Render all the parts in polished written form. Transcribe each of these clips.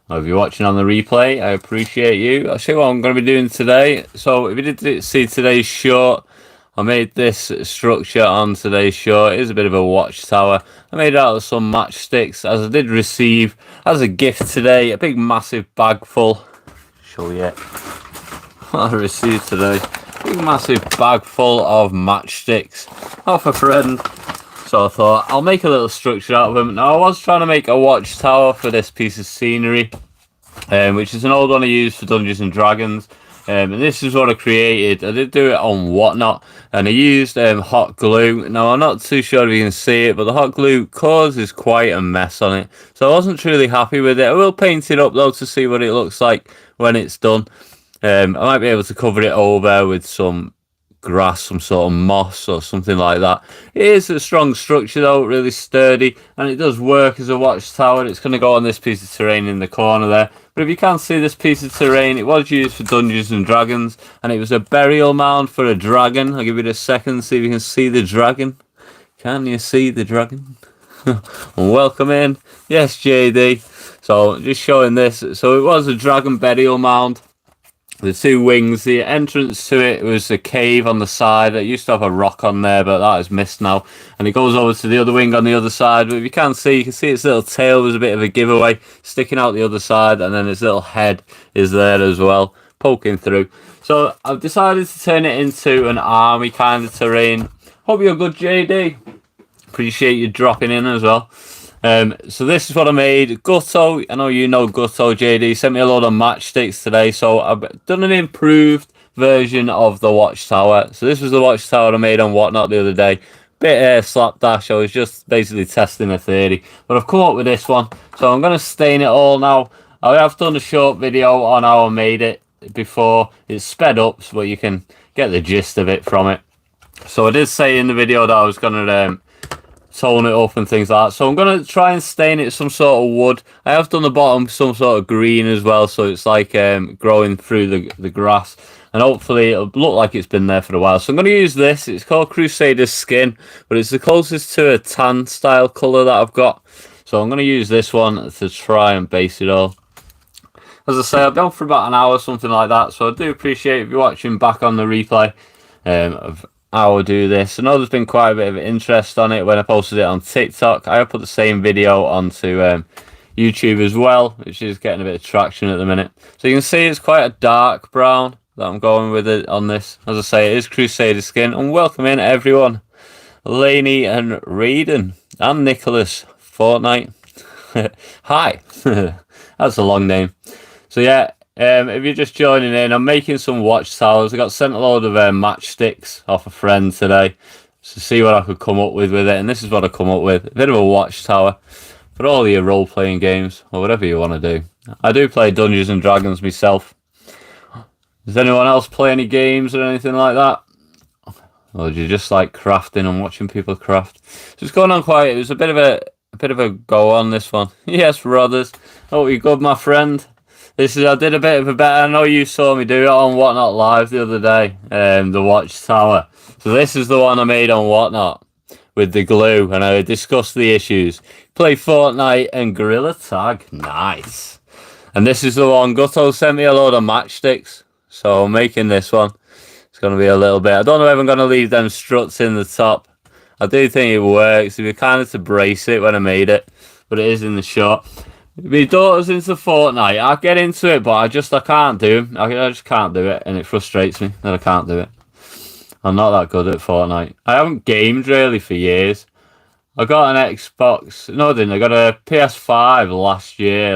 or if you're watching on the replay, I appreciate you. I'll show you what I'm going to be doing today. So if you did see today's short, I made this structure on today's short. It is a bit of a watchtower. I made it out of some matchsticks, as I did receive as a gift today a big massive bag full. Show you what I received today. Big massive bag full of matchsticks off a friend. So I thought I'll make a little structure out of them. Now I was trying to make a watchtower for this piece of scenery, which is an old one I used for Dungeons and Dragons. And this is what I created. I did do it on Whatnot, and I used hot glue. Now I'm not too sure if you can see it, but the hot glue causes quite a mess on it. So I wasn't truly happy with it. I will paint it up though to see what it looks like when it's done. I might be able to cover it over with some grass, some sort of moss or something like that. It is a strong structure though, really sturdy, and it does work as a watchtower. It's going to go on this piece of terrain in the corner there. But if you can't see this piece of terrain, it was used for Dungeons and Dragons, and it was a burial mound for a dragon. I'll give it a second, see if you can see the dragon. Can you see the dragon? Welcome in. Yes, JD. So just showing this. So it was a dragon burial mound. The two wings, the entrance to it was a cave on the side. It used to have a rock on there, but that is missed now. And it goes over to the other wing on the other side. But if you can't see, you can see its little tail was a bit of a giveaway, sticking out the other side. And then its little head is there as well, poking through. So I've decided to turn it into an army kind of terrain. Hope you're good, JD. Appreciate you dropping in as well. So this is what I made. Gutto, I know you know Gutto, JD, sent me a load of matchsticks today. So I've done an improved version of the watchtower. So this was the watchtower I made on Whatnot the other day. Bit slapdash, I was just basically testing a theory. But I've come up with this one. So I'm going to stain it all now. I have done a short video on how I made it before. It's sped up, so you can get the gist of it from it. So I did say in the video that I was going to tone it up and things like that. So I'm going to try and stain it some sort of wood. I have done the bottom some sort of green as well, so it's like growing through the grass. And hopefully it'll look like it's been there for a while. So I'm going to use this. It's called Crusader Skin, but it's the closest to a tan style colour that I've got. So I'm going to use this one to try and base it all. As I say, I've been for about an hour, something like that. So I do appreciate if you're watching back on the replay of how I do this. I know there's been quite a bit of interest on it when I posted it on TikTok. I put the same video onto YouTube as well, which is getting a bit of traction at the minute. So you can see it's quite a dark brown that I'm going with it on this. As I say, it is Crusader Skin. And welcome in everyone. Laney and Raiden and Nicholas Fortnite. Hi. That's a long name. So yeah, if you're just joining in, I'm making some watchtowers. I got sent a load of matchsticks off a friend today to see what I could come up with it. And this is what I come up with. A bit of a watchtower for all your role-playing games or whatever you want to do. I do play Dungeons and Dragons myself. Does anyone else play any games or anything like that? Or do you just like crafting and watching people craft? So it's going on quite. It was a bit of a go on this one. Yes, Rodders. Oh, you good, my friend? I did a bit of a better. I know you saw me do it on Whatnot Live the other day, the Watchtower. So this is the one I made on Whatnot with the glue, and I discussed the issues. Play Fortnite and Gorilla Tag. Nice. And this is the one. Gutto sent me a load of matchsticks, so I'm making this one. It's going to be a little bit. I don't know if I'm going to leave them struts in the top. I do think it works. It'd be kind of to brace it when I made it, but it is in the shot. My daughter's into Fortnite. I get into it, but I can't do it. I just can't do it, and it frustrates me that I can't do it. I'm not that good at Fortnite. I haven't gamed really for years. I got an Xbox. No, I didn't. I got a PS5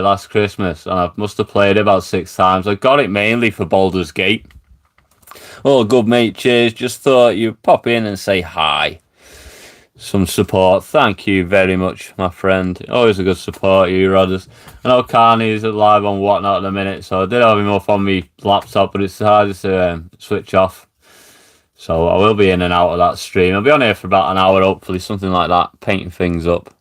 last Christmas, and I must have played it about 6 times. I got it mainly for Baldur's Gate. Oh, good mate. Cheers. Just thought you'd pop in and say hi. Some support. Thank you very much, my friend. Always a good support, you Rodders. I know Carney's live on Whatnot at the minute, so I did have him up on my laptop, but it's hard to switch off. So I will be in and out of that stream. I'll be on here for about an hour, hopefully, something like that, painting things up.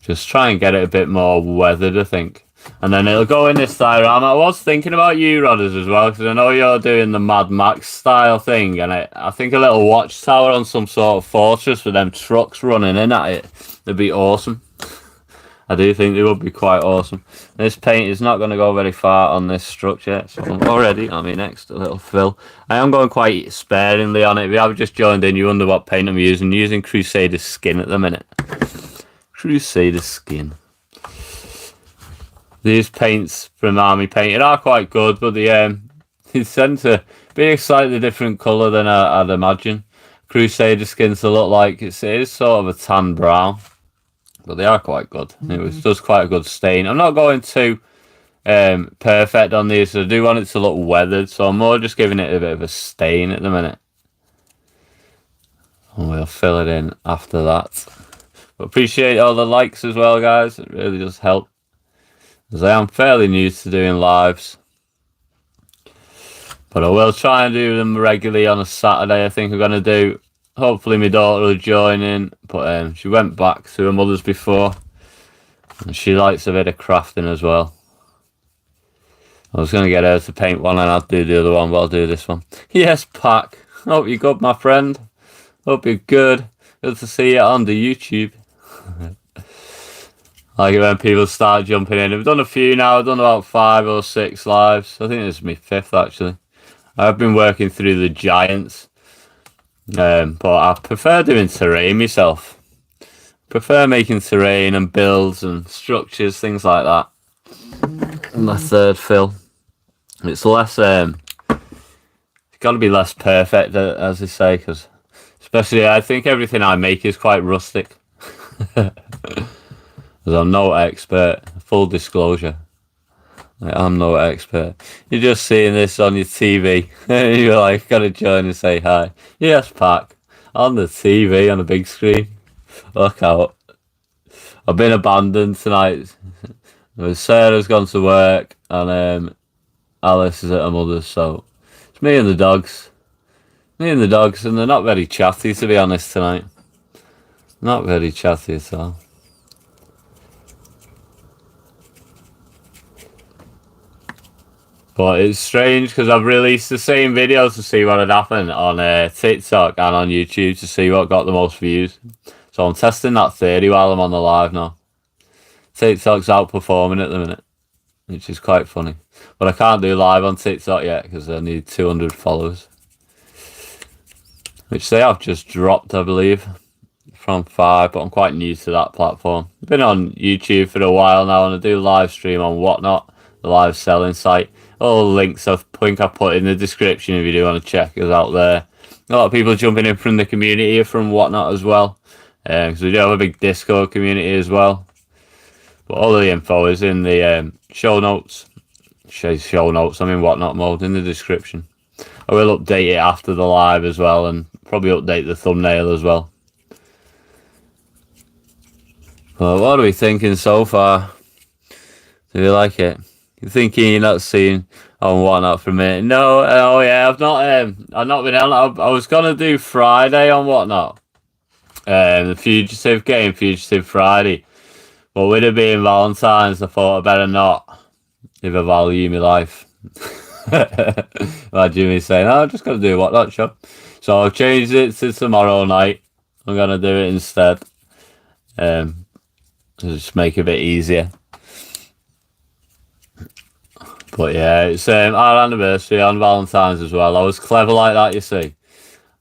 Just try and get it a bit more weathered, I think. And then it'll go in this diorama. I was thinking about you, Rodders, as well, because I know you're doing the Mad Max style thing, and I think a little watchtower on some sort of fortress with them trucks running in at it would be awesome. I do think they would be quite awesome. This paint is not going to go very far on this structure, so I'm already on my next little fill. I am going quite sparingly on it. If you have just joined in, you wonder what paint I'm using. I'm using Crusader Skin at the minute. Crusader Skin. These paints from Army Painted are quite good, but they tend to be a slightly different colour than I'd imagine. Crusader Skins to look like it is sort of a tan brown. But they are quite good. It does quite a good stain. I'm not going too perfect on these. I do want it to look weathered, so I'm more just giving it a bit of a stain at the minute. And we'll fill it in after that. But appreciate all the likes as well, guys. It really does help, as I am fairly new to doing lives. But I will try and do them regularly on a Saturday. I think I'm going to do. Hopefully my daughter will join in, but she went back to her mother's before, and she likes a bit of crafting as well. I was going to get her to paint one and I'd do the other one, but I'll do this one. Yes, Pack. Hope you're good, my friend. Hope you're good. Good to see you on the YouTube. Like it when people start jumping in. I've done a few now. I've done about 5 or 6 lives. I think this is my 5th actually. I've been working through the giants. But I prefer doing terrain myself. Prefer making terrain and builds and structures, things like that. And my 3rd fill. It's less, it's got to be less perfect, as they say, because especially I think everything I make is quite rustic. Because I'm no expert, full disclosure. I'm no expert. You're just seeing this on your TV. You're like, gotta join and say hi. Yes, Pack. On the TV, on the big screen. Look out. I've been abandoned tonight. Sarah's gone to work, and Alice is at her mother's, so it's me and the dogs. Me and the dogs, and they're not very chatty, to be honest, tonight. Not very chatty at all. But it's strange because I've released the same videos to see what had happened on TikTok and on YouTube to see what got the most views. So I'm testing that theory while I'm on the live now. TikTok's outperforming at the minute, which is quite funny. But I can't do live on TikTok yet because I need 200 followers. Which they have just dropped, I believe, from 5, but I'm quite new to that platform. I've been on YouTube for a while now and I do live stream on Whatnot, the live selling site. All the links I think I put in the description if you do want to check us out there. A lot of people jumping in from the community from Whatnot as well. Because we do have a big Discord community as well. But all of the info is in the show notes. Show notes, I'm in Whatnot mode in the description. I will update it after the live as well and probably update the thumbnail as well. Well, what are we thinking so far? Do you like it? You're thinking you're not seeing on Whatnot for a minute? No, oh yeah, I've not been on. I was gonna do Friday on Whatnot, the Fugitive game, Fugitive Friday, but with it being Valentine's, I thought I better not, if I value my life. Imagine me saying, "Oh, I'm just gonna do a Whatnot show," so I've changed it to tomorrow night. I'm gonna do it instead, to just make it a bit easier. But yeah, it's our anniversary on Valentine's as well. I was clever like that, you see.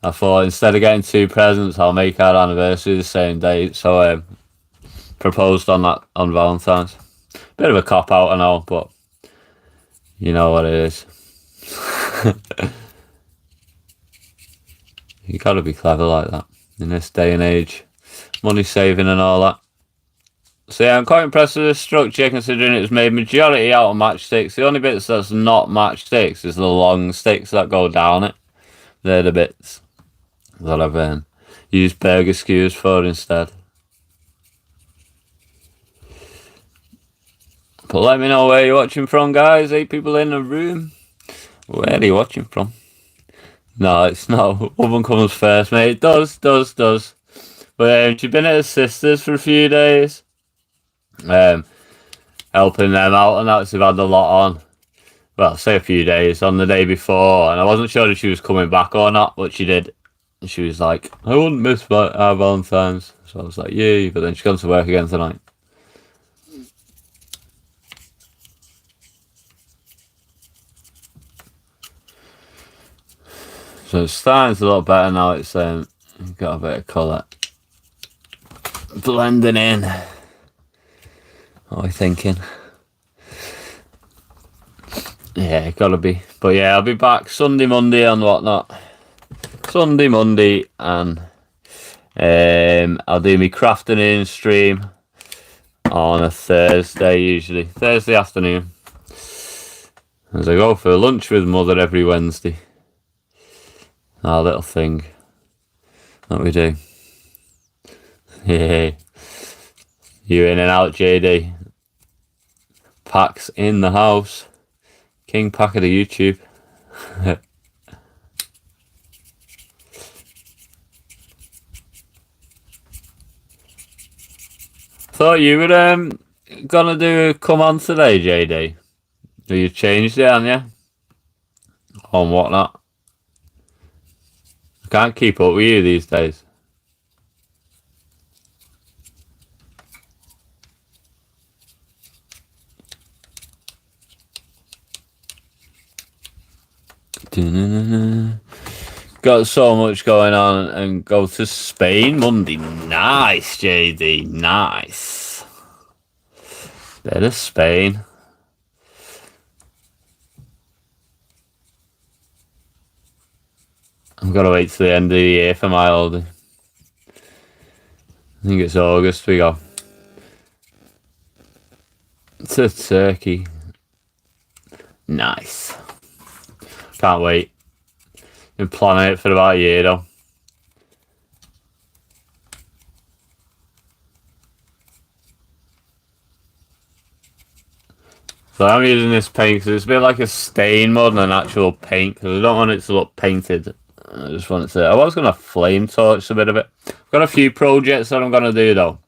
I thought instead of getting 2 presents, I'll make our anniversary the same day. So proposed on that on Valentine's. Bit of a cop out, I know, but you know what it is. You gotta be clever like that in this day and age. Money saving and all that. So yeah, I'm quite impressed with this structure considering it's made majority out of matchsticks. The only bits that's not matchsticks is the long sticks that go down it. They're the bits that I've used burger skewers for instead. But let me know where you're watching from, guys. 8 people in the room. Where are you watching from? No, it's not. Woman comes first, mate. It does. But she's been at her sister's for a few days. Helping them out and that's they've had a lot on. Well, say a few days on the day before, and I wasn't sure if she was coming back or not, but she did. And she was like, I wouldn't miss our Valentine's. So I was like, yeah, but then she's gone to work again tonight. So it's starting to look better now. It's got a bit of colour blending in. What are we thinking? Yeah, gotta be. But yeah, I'll be back Sunday, Monday and whatnot. Sunday, Monday, and I'll do my crafting in stream on a Thursday, usually. Thursday afternoon. As I go for lunch with Mother every Wednesday. Our little thing that we do. Yeah. You in and out, JD. Packs in the house. King Pack of the YouTube. Thought you were gonna do a come on today, JD. You changed it, haven't you? On whatnot. I can't keep up with you these days. Got so much going on and go to Spain Monday. Nice, JD. Nice. Bit of Spain. I've got to wait till the end of the year for my holiday. I think it's August we go. To Turkey. Nice. Can't wait. Been planning it for about a year though. So I'm using this paint because it's a bit like a stain more than an actual paint because I don't want it to look painted. I just want it to... I was going to flame torch a bit of it. I've got a few projects that I'm going to do though.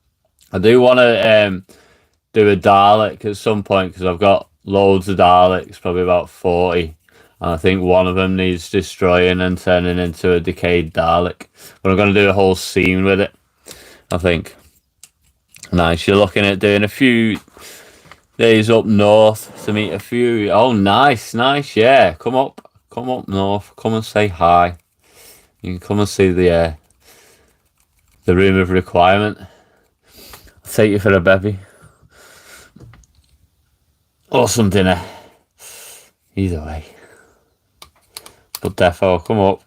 I do want to do a Dalek at some point because I've got loads of Daleks, probably about 40. And I think one of them needs destroying and turning into a decayed Dalek. But I'm going to do a whole scene with it, I think. Nice. You're looking at doing a few days up north to meet a few. Oh, nice, nice. Yeah, come up north. Come and say hi. You can come and see the room of requirement. I'll take you for a bevy. Or some dinner. Either way. But defo, come up.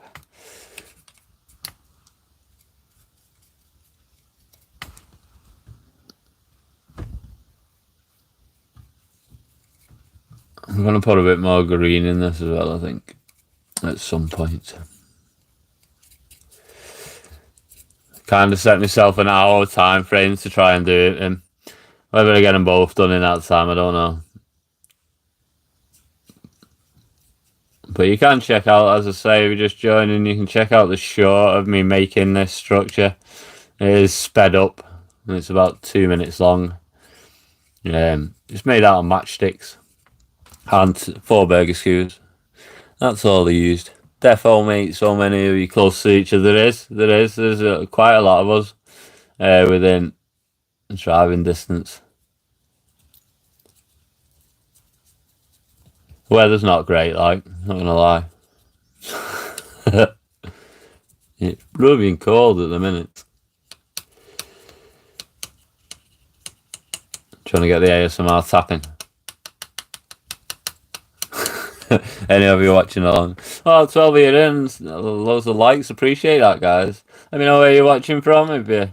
I'm going to put a bit more green in this as well, I think. At some point. Kind of set myself an hour time frame to try and do it. And whether I get them both done in that time, I don't know. But you can check out, as I say, if you're just joining, you can check out the short of me making this structure. It is sped up, and it's about 2 minutes long. It's made out of matchsticks and 4 burger skews. That's all they used. Defo, mate, so many of you close to each other. There's quite a lot of us within driving distance. Weather's not great, like, not gonna lie. It's blooming cold at the minute. Trying to get the ASMR tapping. Any of you watching along? Oh, 12 of you in, loads of likes, appreciate that, guys. Let me know where you're watching from, if you're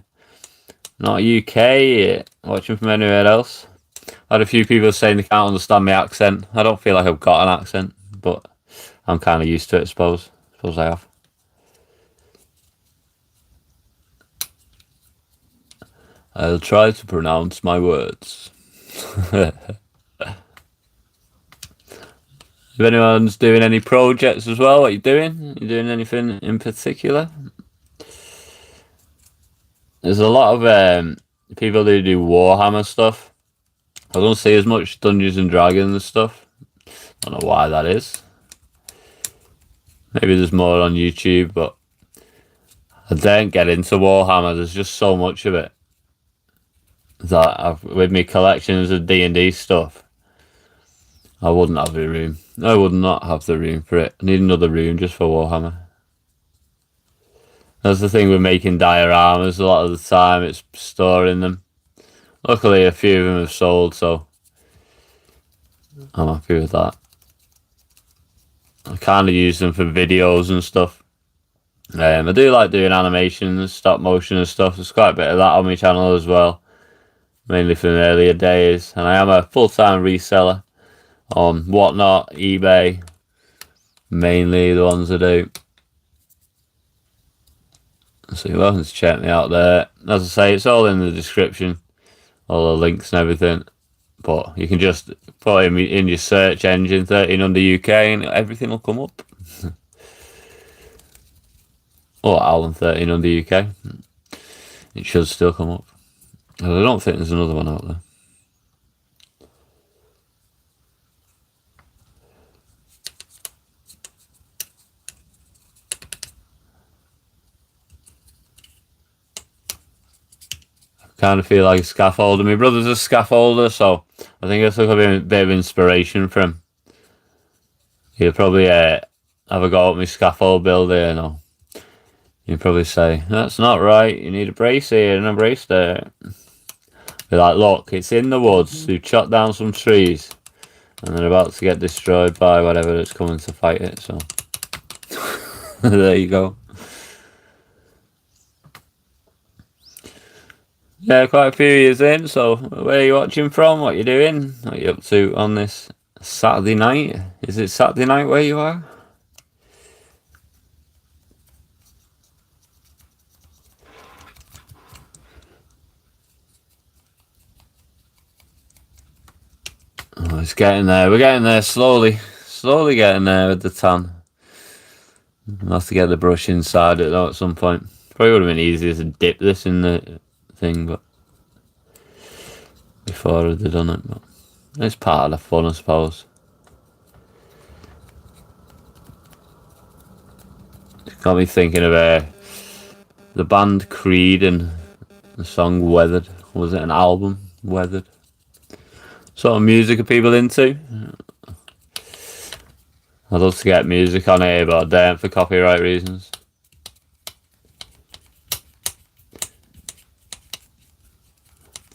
not UK, watching from anywhere else. I had a few people saying they can't understand my accent. I don't feel like I've got an accent, but I'm kind of used to it, I suppose. I suppose I have. I'll try to pronounce my words. If anyone's doing any projects as well, what are you doing? You doing anything in particular? There's a lot of people who do Warhammer stuff. I don't see as much Dungeons and Dragons stuff. I don't know why that is. Maybe there's more on YouTube, but I don't get into Warhammer. There's just so much of it that with my collections of D&D stuff, I wouldn't have the room. I would not have the room for it. I need another room just for Warhammer. That's the thing with making dioramas. A lot of the time it's storing them. Luckily a few of them have sold, so I'm happy with that. I kind of use them for videos and stuff. I do like doing animations, stop motion and stuff. There's quite a bit of that on my channel as well, mainly from the earlier days. And I am a full-time reseller on Whatnot, eBay, mainly the ones I do. So you're welcome to check me out there. As I say, it's all in the description, all the links and everything. But you can just put in your search engine 13 under UK and everything will come up. Or Alan 13 under UK. It should still come up. I don't think there's another one out there. Kind of feel like a scaffolder. My brother's a scaffolder, so I think I took a bit of inspiration from him. He'll probably have a go at my scaffold builder, you know. You'd probably say, that's not right, you need a brace here and a brace there. Be like, look, it's in the woods, you chopped down some trees and they're about to get destroyed by whatever that's coming to fight it, so. There you go. Yeah, quite a few years in, so where are you watching from? What are you doing? What are you up to on this Saturday night? Is it Saturday night where you are? Oh, it's getting there. We're getting there slowly. Slowly getting there with the tan. I'll have to get the brush inside it though at some point. Probably would have been easier to dip this in the thing, but before I'd have done it, but it's part of the fun, I suppose. It's got me thinking of the band Creed and the song Weathered. Was it an album? Weathered. Sort of music are people into? I'd love to get music on here, but I daren't for copyright reasons.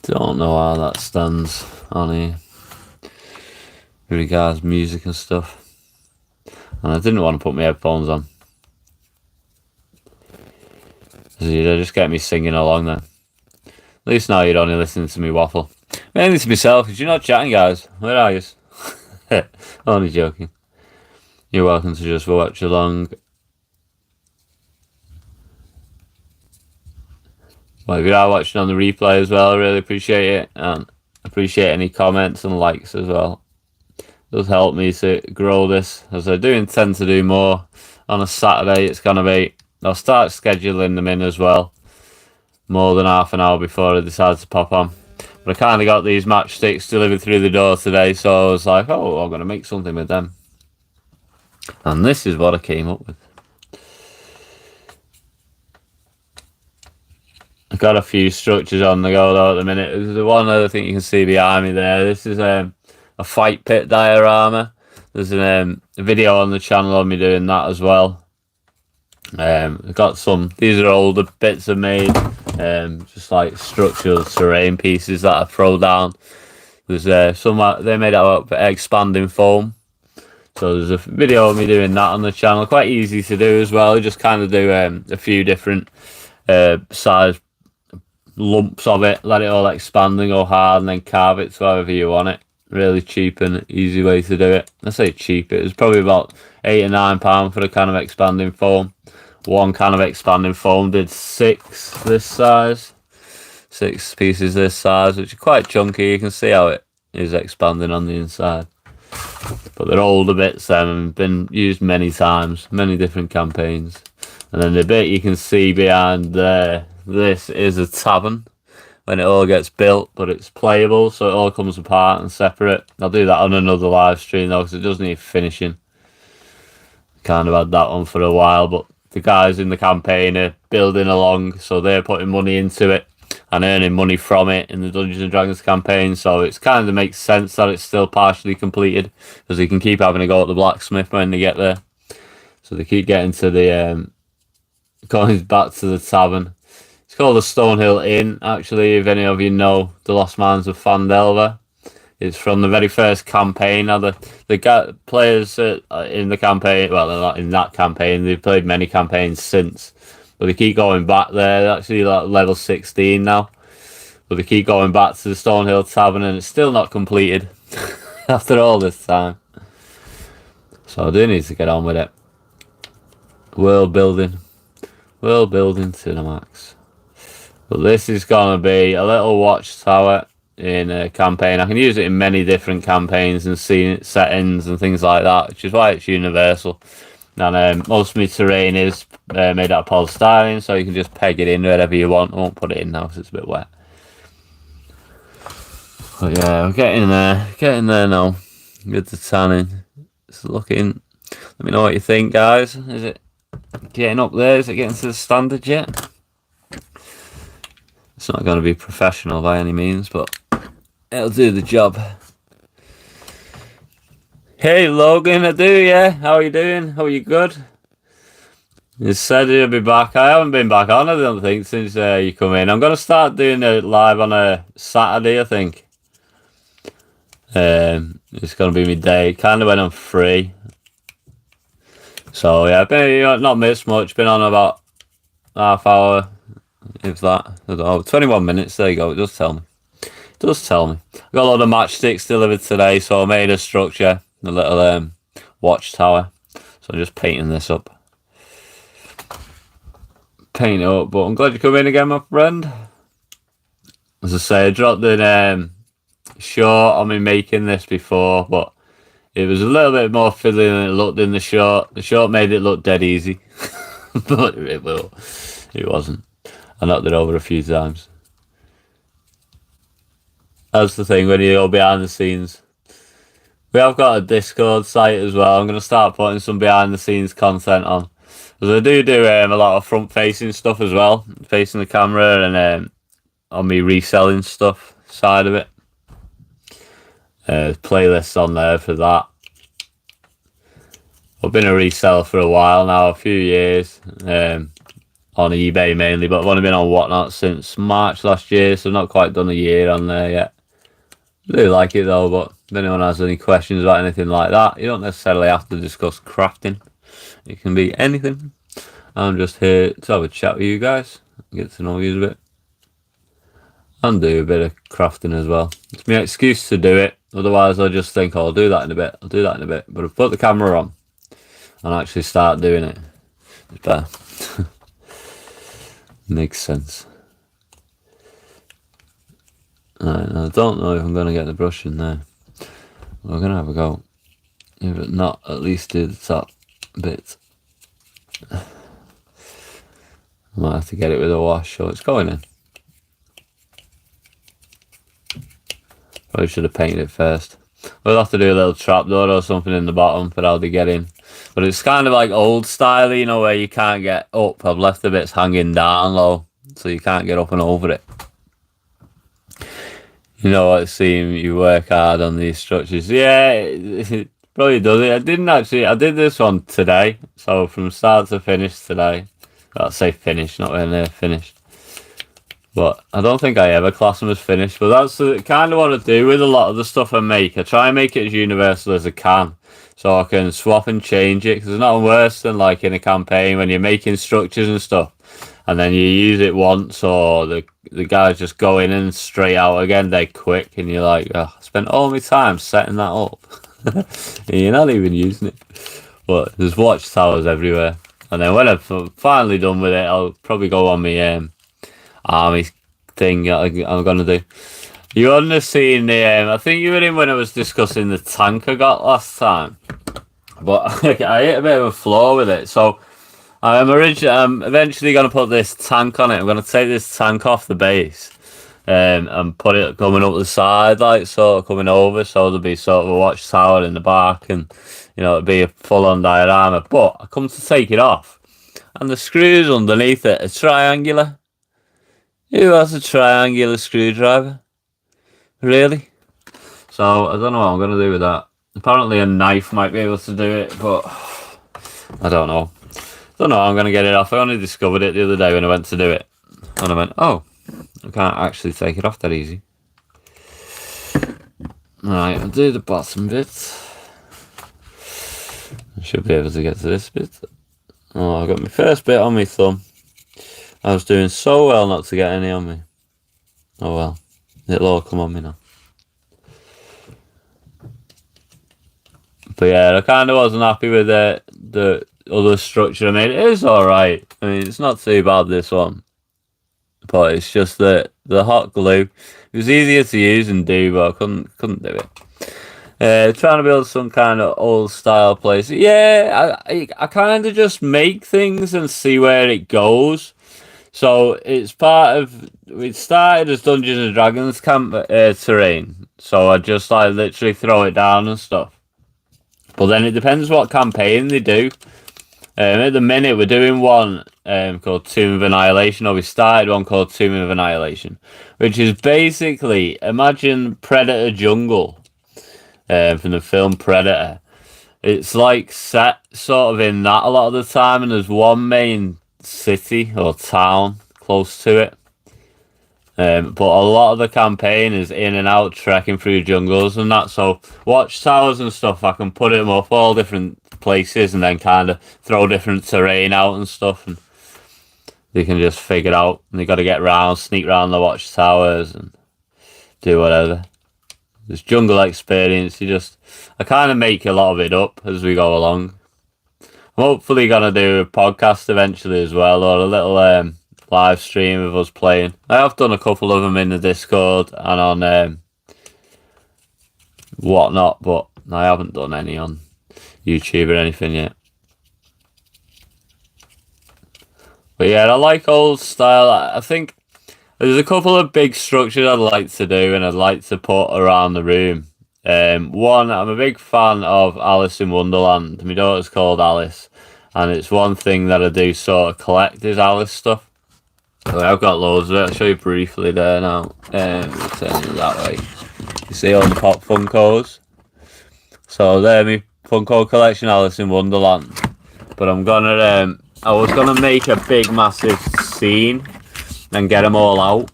Don't know how that stands on here with regards music and stuff. And I didn't want to put my headphones on. So you just get me singing along then. At least now you're only listening to me waffle. Mainly to myself, because you're not chatting, guys. Where are you? Only joking. You're welcome to just watch along. Well, if you are watching on the replay as well, I really appreciate it. And appreciate any comments and likes as well. It does help me to grow this, as I do intend to do more on a Saturday. It's going to be, I'll start scheduling them in as well. More than half an hour before I decide to pop on. But I kind of got these matchsticks delivered through the door today, so I was like, oh, I'm going to make something with them. And this is what I came up with. I've got a few structures on the go though at the minute. There's the one other thing you can see behind me there. This is a fight pit diorama. There's a video on the channel of me doing that as well. I've got some, these are older bits I made, just like structural terrain pieces that I throw down. There's some, they made out of expanding foam. So there's a video of me doing that on the channel. Quite easy to do as well. I just kind of do a few different size lumps of it, let it all expand and go hard, and then carve it to however you want it. Really cheap and easy way to do it. I say cheap, it was probably about £8 or £9 for a can of expanding foam. One can of expanding foam did 6 this size. 6 pieces this size, which are quite chunky. You can see how it is expanding on the inside. But they're older bits then and been used many times, many different campaigns. And then the bit you can see behind there, this is a tavern when it all gets built, but it's playable, so it all comes apart and separate. I'll do that on another live stream though, because it does need finishing. Kind of had that one for a while, but the guys in the campaign are building along, so they're putting money into it and earning money from it in the Dungeons and Dragons campaign, so it's kind of makes sense that it's still partially completed, because they can keep having a go at the blacksmith when they get there. So they keep getting to the going back to the tavern. It's called the Stonehill Inn, actually, if any of you know The Lost Mines of Phandelver. It's from the very first campaign. Now, the players in the campaign, well, they're not in that campaign, they've played many campaigns since, but they keep going back there. They're actually like level 16 now, but they keep going back to the Stonehill Tavern, and it's still not completed after all this time. So I do need to get on with it. World building to the max. But this is going to be a little watchtower in a campaign. I can use it in many different campaigns and scene settings and things like that, which is why it's universal. And most of my terrain is made out of polystyrene, so you can just peg it in wherever you want. I won't put it in now because it's a bit wet. But yeah, we're getting there now. Good to tanning. It's looking. Let me know what you think, guys. Is it getting up there? Is it getting to the standard yet? It's not going to be professional by any means, but it'll do the job. Hey Logan, I do, yeah. How are you doing? How are you? Good? You said you'll be back. I haven't been back on, I don't think, since you come in. I'm going to start doing it live on a Saturday, I think. It's going to be my day, kind of when I'm free. So yeah, been not missed much. Been on about half hour, if that. I don't know, 21 minutes. There you go. It does tell me. I got a lot of matchsticks delivered today, so I made a structure, a little watchtower. So I'm just painting this up. Paint it up, but I'm glad you come in again, my friend. As I say, I dropped in short on me making this before, but it was a little bit more fiddly than it looked in the short. The short made it look dead easy, but it wasn't. I knocked it over a few times. That's the thing when you go behind the scenes. We have got a Discord site as well. I'm going to start putting some behind the scenes content on. Because I do a lot of front facing stuff as well. Facing the camera and on me reselling stuff side of it. Playlists on there for that. I've been a reseller for a while now, a few years. On eBay mainly, but I've only been on Whatnot since March last year, so I've not quite done a year on there yet. I do like it though, but if anyone has any questions about anything like that, you don't necessarily have to discuss crafting. It can be anything. I'm just here to have a chat with you guys, get to know you a bit, and do a bit of crafting as well. It's my excuse to do it, otherwise I just think, oh, I'll do that in a bit, but I've put the camera on and actually start doing it. It's better. Makes sense. Right, I don't know if I'm going to get the brush in there. We're going to have a go. If not, at least do the top bit. I might have to get it with a wash, so it's going in. Probably should have painted it first. We'll have to do a little trapdoor or something in the bottom for how they get in. But it's kind of like old style, you know, where you can't get up. I've left the bits hanging down low, so you can't get up and over it. You know what, seeing you work hard on these structures. Yeah, it probably does it. I did this one today. So from start to finish today. I'll say finish, not when they're finished. But I don't think I ever class them as finished. But that's the kind of what I do with a lot of the stuff I make. I try and make it as universal as I can. So I can swap and change it. Because there's nothing worse than like in a campaign when you're making structures and stuff. And then you use it once, or the guys just go in and straight out again. They're quick, and you're like, oh, I spent all my time setting that up. And you're not even using it. But there's watchtowers everywhere. And then when I'm finally done with it, I'll probably go on my army thing I'm going to do. You wouldn't have seen the... I think you were in when I was discussing the tank I got last time. But I hit a bit of a flaw with it, so... I'm eventually going to put this tank on it. I'm going to take this tank off the base and put it coming up the side, like sort of coming over, so there'll be sort of a watchtower in the back, and you know, it'll be a full-on diorama. But I come to take it off, and the screws underneath it are triangular. Who has a triangular screwdriver? Really? So I don't know what I'm going to do with that. Apparently a knife might be able to do it, but I don't know. Don't know how I'm going to get it off. I only discovered it the other day when I went to do it. And I went, oh, I can't actually take it off that easy. Right, I'll do the bottom bit. I should be able to get to this bit. Oh, I got my first bit on my thumb. I was doing so well not to get any on me. Oh well, it'll all come on me now. But yeah, I kind of wasn't happy with the other structure I made. It is alright. I mean, it's not too bad, this one. But it's just that the hot glue, it was easier to use and do, but I couldn't do it. Trying to build some kind of old style place. Yeah, I kind of just make things and see where it goes. So it's we started as Dungeons and Dragons camp terrain. So I just like literally throw it down and stuff. But then it depends what campaign they do. At the minute we're doing one called Tomb of Annihilation, or we started one called Tomb of Annihilation, which is basically, imagine Predator Jungle from the film Predator. It's like set sort of in that a lot of the time, and there's one main city or town close to it. But a lot of the campaign is in and out, trekking through jungles and that. So watchtowers and stuff, I can put them up all different places and then kind of throw different terrain out and stuff, and you can just figure it out. And you got to get round, sneak round the watchtowers and do whatever. This jungle experience, I kind of make a lot of it up as we go along. I'm hopefully gonna do a podcast eventually as well, or a little live stream of us playing. I have done a couple of them in the Discord and on whatnot, but I haven't done any on YouTube or anything yet. But yeah, I like old style. I think there's a couple of big structures I'd like to do and I'd like to put around the room. One, I'm a big fan of Alice in Wonderland. My daughter's called Alice, and it's one thing that I do sort of collect is Alice stuff. I've got loads of it. I'll show you briefly there now. Turn it that way. You see all the Pop Funkos? So there, my Funko collection, Alice in Wonderland. But I'm gonna, I was gonna make a big, massive scene and get them all out.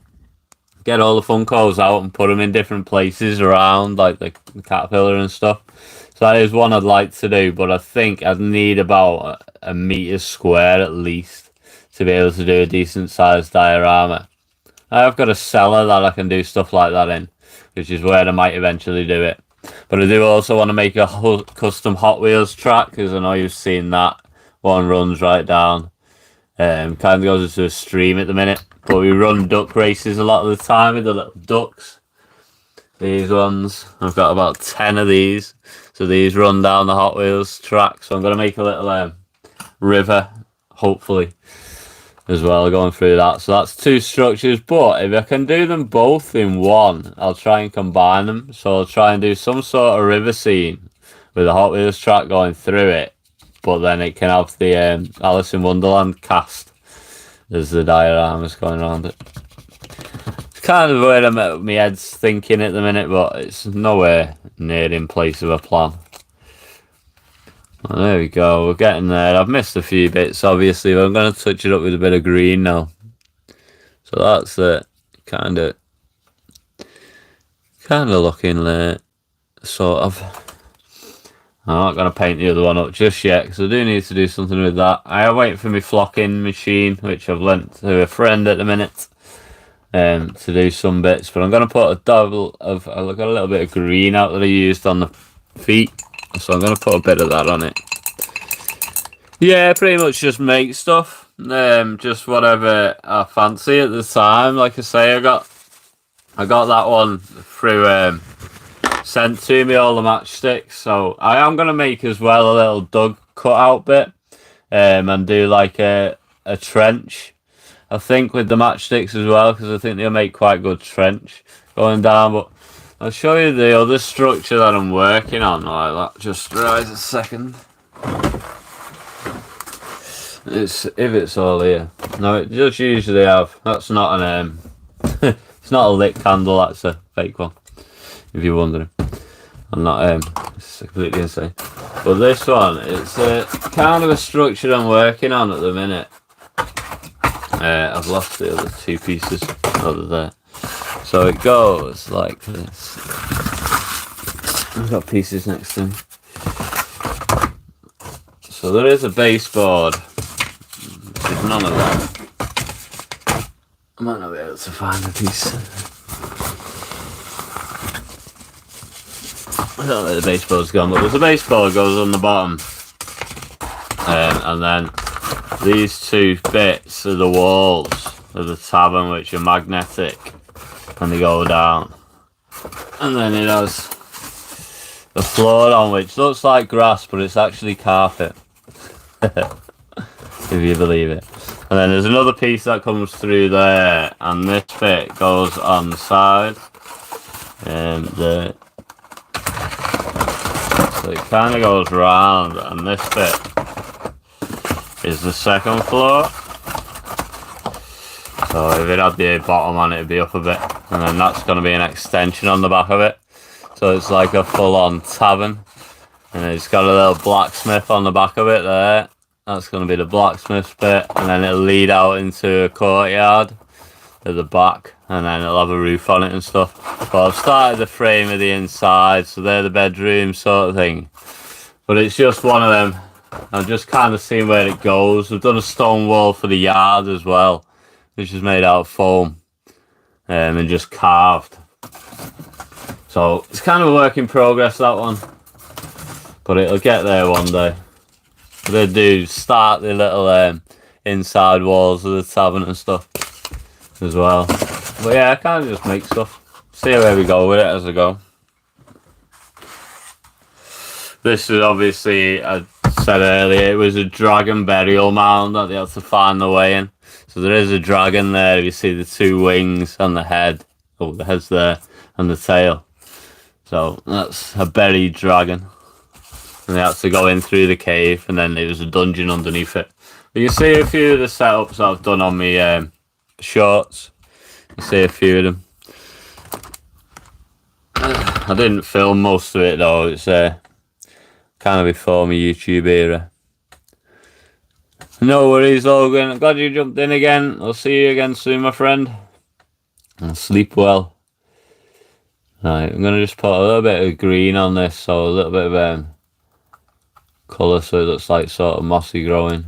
Get all the Funkos out and put them in different places around, like the caterpillar and stuff. So that is one I'd like to do, but I think I'd need about a metre square at least to be able to do a decent sized diorama. I've got a cellar that I can do stuff like that in, which is where I might eventually do it. But I do also want to make a custom Hot Wheels track, because I know you've seen that one runs right down. Kind of goes into a stream at the minute, but we run duck races a lot of the time with the little ducks. These ones, I've got about 10 of these. So these run down the Hot Wheels track. So I'm going to make a little river, hopefully, as well, going through that. So that's two structures, but if I can do them both in one, I'll try and combine them. So I'll try and do some sort of river scene with a Hot Wheels track going through it, but then it can have the Alice in Wonderland cast as the dioramas going around it. It's kind of where my head's thinking at the minute, but it's nowhere near in place of a plan. Well, there we go, we're getting there. I've missed a few bits, obviously, but I'm going to touch it up with a bit of green now. So that's it, kind of looking like, sort of. I'm not going to paint the other one up just yet, because I do need to do something with that. I am waiting for my flocking machine, which I've lent to a friend at the minute, to do some bits. But I'm going to put a double of, I've got a little bit of green out that I used on the feet, so I'm going to put a bit of that on it. Yeah, pretty much just make stuff, just whatever I fancy at the time. Like I say, I got that one through sent to me, all the matchsticks. So I am going to make as well a little dug cutout bit, and do like a trench, I think, with the matchsticks as well, because I think they'll make quite good trench going down. But I'll show you the other structure that I'm working on like that. Just right a second. If it's all here. No, it does usually have. That's not an it's not a lit candle, that's a fake one, if you're wondering. I'm not it's completely insane. But this one, it's kind of a structure I'm working on at the minute. I've lost the other two pieces over there. So it goes like this. I've got pieces next to me. So there is a baseboard. There's none of that. I might not be able to find a piece. I don't know where the baseboard's gone, but there's a baseboard goes on the bottom. And then these two bits are the walls of the tavern, which are magnetic, and they go down. And then it has the floor on, which looks like grass, but it's actually carpet. If you believe it. And then there's another piece that comes through there, and this bit goes on the side. So it kind of goes round, and this bit is the second floor. So if it had the bottom on it, it'd be up a bit. And then that's going to be an extension on the back of it. So it's like a full-on tavern. And it's got a little blacksmith on the back of it there. That's going to be the blacksmith's bit. And then it'll lead out into a courtyard at the back. And then it'll have a roof on it and stuff. But I've started the frame of the inside. So they're the bedrooms sort of thing. But it's just one of them. I'm just kind of seeing where it goes. We've done a stone wall for the yard as well, which is made out of foam and just carved. So it's kind of a work in progress, that one, but it'll get there one day. They do start the little inside walls of the tavern and stuff as well. But yeah, I kind of just make stuff. See where we go with it as I go. This is obviously, I said earlier, it was a dragon burial mound that they had to find the way in. So there is a dragon there. You see the two wings and the head. Oh, the head's there, and the tail. So that's a buried dragon. And they had to go in through the cave, and then there was a dungeon underneath it. But you can see a few of the setups I've done on my shorts. You see a few of them. I didn't film most of it though. It's kind of before my YouTube era. No worries, Logan. I'm glad you jumped in again. I'll see you again soon, my friend. And sleep well. Right, I'm going to just put a little bit of green on this, so a little bit of colour so it looks like sort of mossy growing.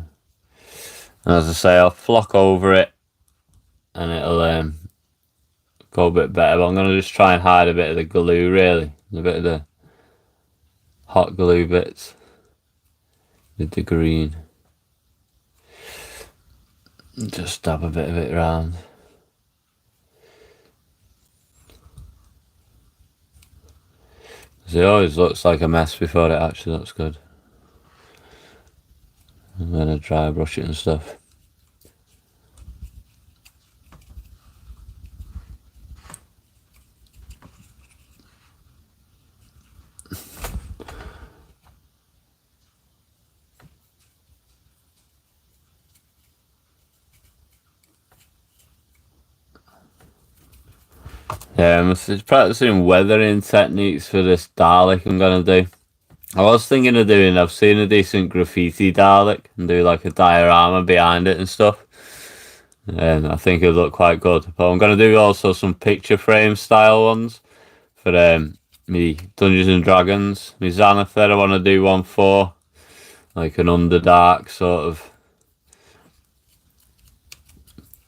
And as I say, I'll flock over it and it'll go a bit better. But I'm going to just try and hide a bit of the glue, really. A bit of the hot glue bits with the green. Just dab a bit of it around. It always looks like a mess before it actually looks good. And then I dry brush it and stuff. Yeah, I'm just practicing weathering techniques for this Dalek I'm going to do. I was thinking of doing, I've seen a decent graffiti Dalek and do like a diorama behind it and stuff. And I think it'll look quite good. But I'm going to do also some picture frame style ones for me Dungeons and Dragons. Me Xanathar I want to do one for. Like an Underdark sort of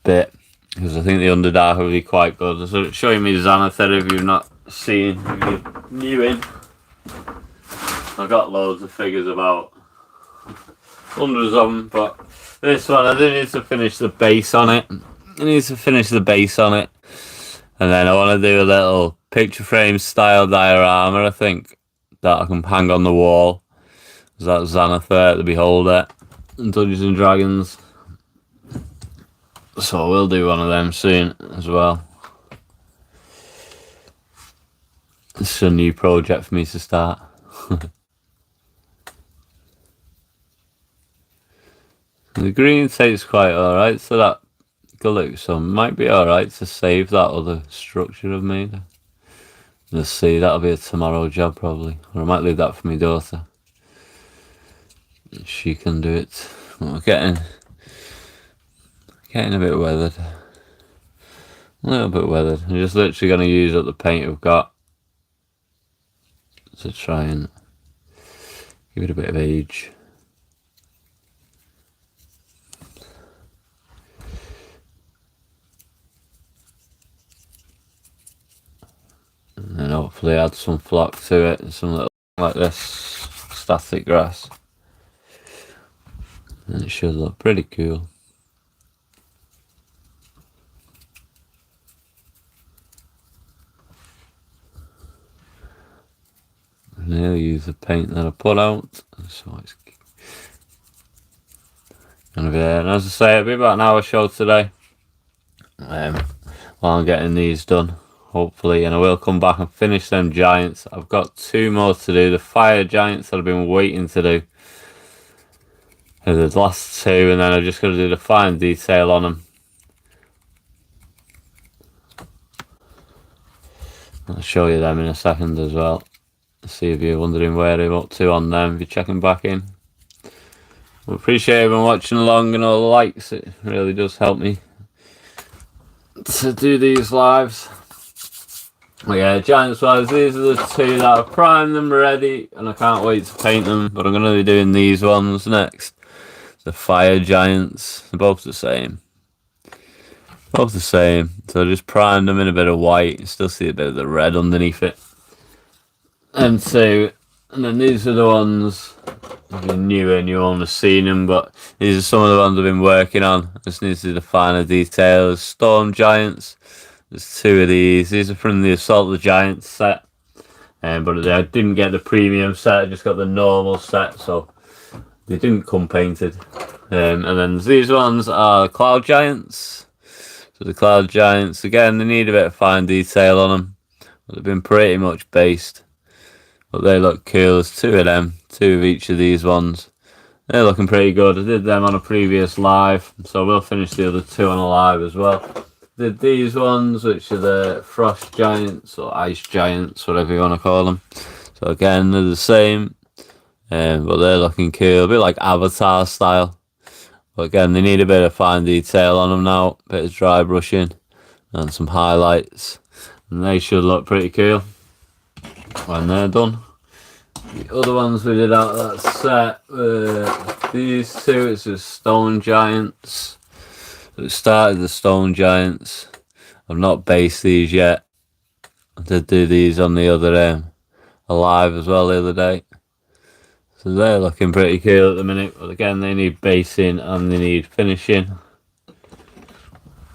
bit. Because I think the Underdark will be quite good. So showing me Xanathar if you've not seen, if you're new in. I've got loads of figures about. Hundreds of them, but this one I do need to finish the base on it. And then I want to do a little picture frame style diorama, I think, that I can hang on the wall. That's Xanathar, the Beholder, and Dungeons and Dragons. So we'll do one of them soon as well. It's a new project for me to start. The green tastes quite alright, so that Galluxum might be alright to save that other structure I've made. Let's see, that'll be a tomorrow job probably. Or I might leave that for my daughter. she can do it. We're getting a bit weathered. A little bit weathered. I'm just literally going to use up the paint we've got to try and give it a bit of age. And then hopefully add some flock to it and some little like this static grass. And it should look pretty cool. And I'll use the paint that I put out. So it's gonna be there. And as I say, it'll be about an hour show today. While I'm getting these done, hopefully, and I will come back and finish them giants. I've got 2 more to do. The fire giants that I've been waiting to do. The last 2, and then I'm just going to do the fine detail on them. I'll show you them in a second as well. See if you're wondering where I'm up to on them, if you're checking back in. I appreciate everyone watching along and all the likes. It really does help me to do these lives. But yeah, giants wise, these are the 2 that I've primed them ready, and I can't wait to paint them. But I'm going to be doing these ones next. The fire giants, they're both the same. Both the same. So I just primed them in a bit of white. You still see a bit of the red underneath it. And then these are the ones, if you're new and you won't have seen them, but these are some of the ones I've been working on. I just need to do the finer details. Storm giants, there's 2 of these. These are from the Assault of the Giants set. But I didn't get the premium set, I just got the normal set, so they didn't come painted. And then these ones are cloud giants. So the cloud giants, again, they need a bit of fine detail on them. But they've been pretty much based. But they look cool. There's 2 of them, 2 of each of these ones. They're looking pretty good. I did them on a previous live, so we'll finish the other 2 on a live as well. Did these ones, which are the frost giants or ice giants, whatever you want to call them. So again, they're the same, but they're looking cool, a bit like Avatar style. But again, they need a bit of fine detail on them now, a bit of dry brushing and some highlights, and they should look pretty cool when they're done. The other ones we did out of that set were these 2. It's just stone giants. So it started the stone giants. I've not based these yet. I did do these on the other alive as well the other day. So they're looking pretty cool at the minute. But again, they need basing and they need finishing.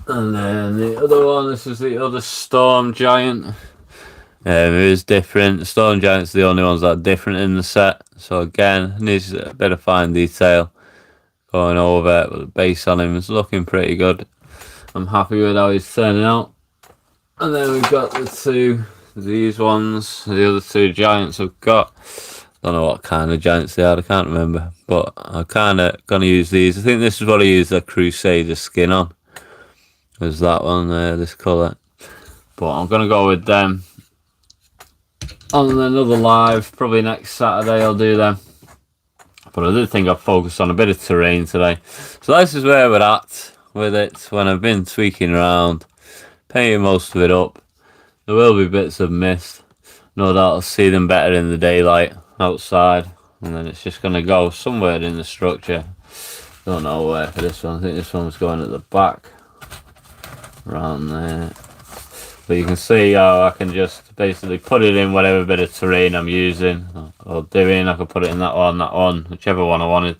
And then the other one, this is the other storm giant. It is different. The Stone Giants are the only ones that are different in the set. So again, needs a bit of fine detail going over it, but the base on him is looking pretty good. I'm happy with how he's turning out. And then we've got these ones, the other 2 giants I've got. Don't know what kind of giants they are, I can't remember. But I'm kind of going to use these. I think this is what I used the Crusader skin on. There's that one there, this colour. But I'm going to go with them. On another live, probably next Saturday I'll do them. But I did think I'd focus on a bit of terrain today. So this is where we're at with it when I've been tweaking around, painting most of it up. There will be bits of mist. No doubt I'll see them better in the daylight outside. And then it's just going to go somewhere in the structure. Don't know where for this one. I think this one's going at the back. Around there. But you can see how I can just basically put it in whatever bit of terrain I'm using or doing. I can put it in that one, whichever one I wanted,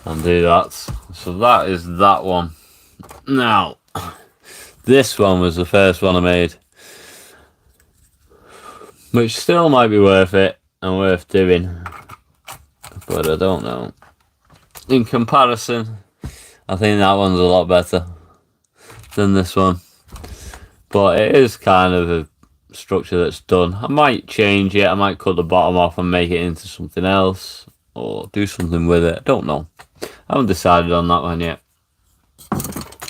and do that. So that is that one. Now, this one was the first one I made, which still might be worth it and worth doing, but I don't know. In comparison, I think that one's a lot better than this one. But it is kind of a structure that's done. I might change it. I might cut the bottom off and make it into something else. Or do something with it. I don't know. I haven't decided on that one yet.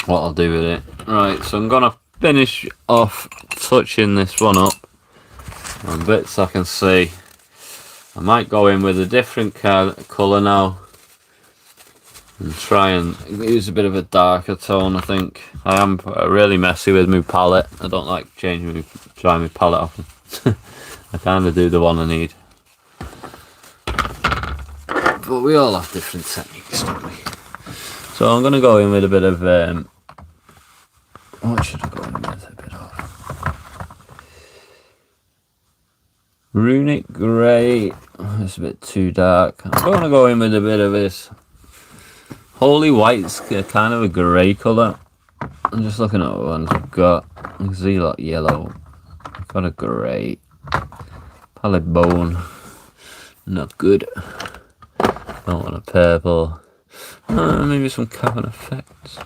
What I'll do with it. Right, so I'm going to finish off touching this one up. And bits I can see. I might go in with a different colour now and try and use a bit of a darker tone. I think I am really messy with my palette. I don't like drying my palette often. I kind of do the one I need, but we all have different techniques, don't we? So I'm going to go in with a bit of what should I go in with? A bit of runic grey. It's a bit too dark. I'm going to go in with a bit of this holy white's kind of a grey colour. I'm just looking at what ones I've got. I can see like yellow. I've got a grey. Pallid bone. Not good. Don't want a purple. Maybe some cavern effects.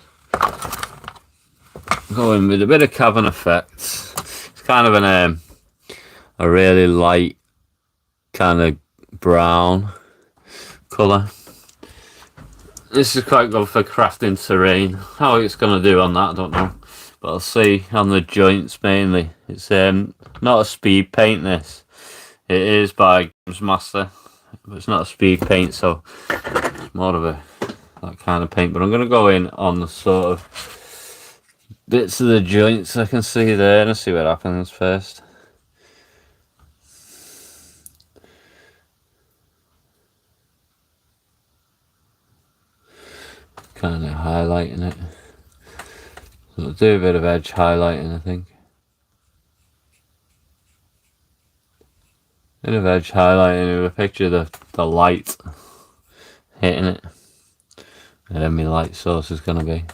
Going with a bit of cavern effects. It's kind of a really light kind of brown colour. This is quite good for crafting terrain. How it's going to do on that, I don't know. But I'll see on the joints mainly. It's not a speed paint, this. It is by Games Master. But it's not a speed paint, so it's more of that kind of paint. But I'm going to go in on the sort of bits of the joints I can see there and see what happens first. Kind of highlighting it. So I'll do a bit of edge highlighting, I think. Bit of edge highlighting with a picture of the light hitting it. And then my light source is going to be.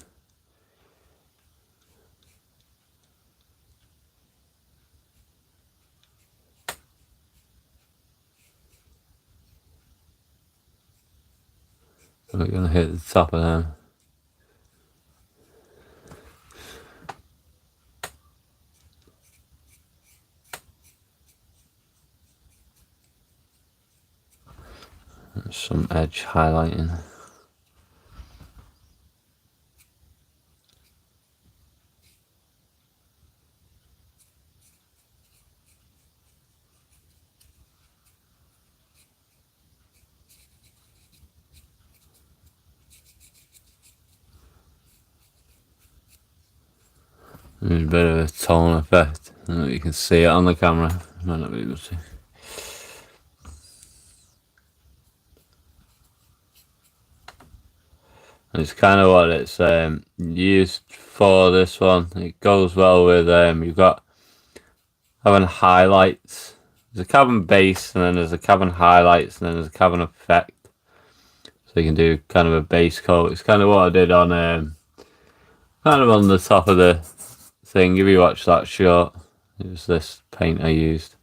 We're going to hit the top of them. Some edge highlighting. There's a bit of a tone effect. I don't know if you can see it on the camera. Might not be able to. It's kind of what it's used for, this one. It goes well with you've got having highlights. There's a cavern base, and then there's a cavern highlights, and then there's a cavern effect. So you can do kind of a base coat. It's kind of what I did on kind of on the top of the thing. If you watch that shot, it was this paint I used.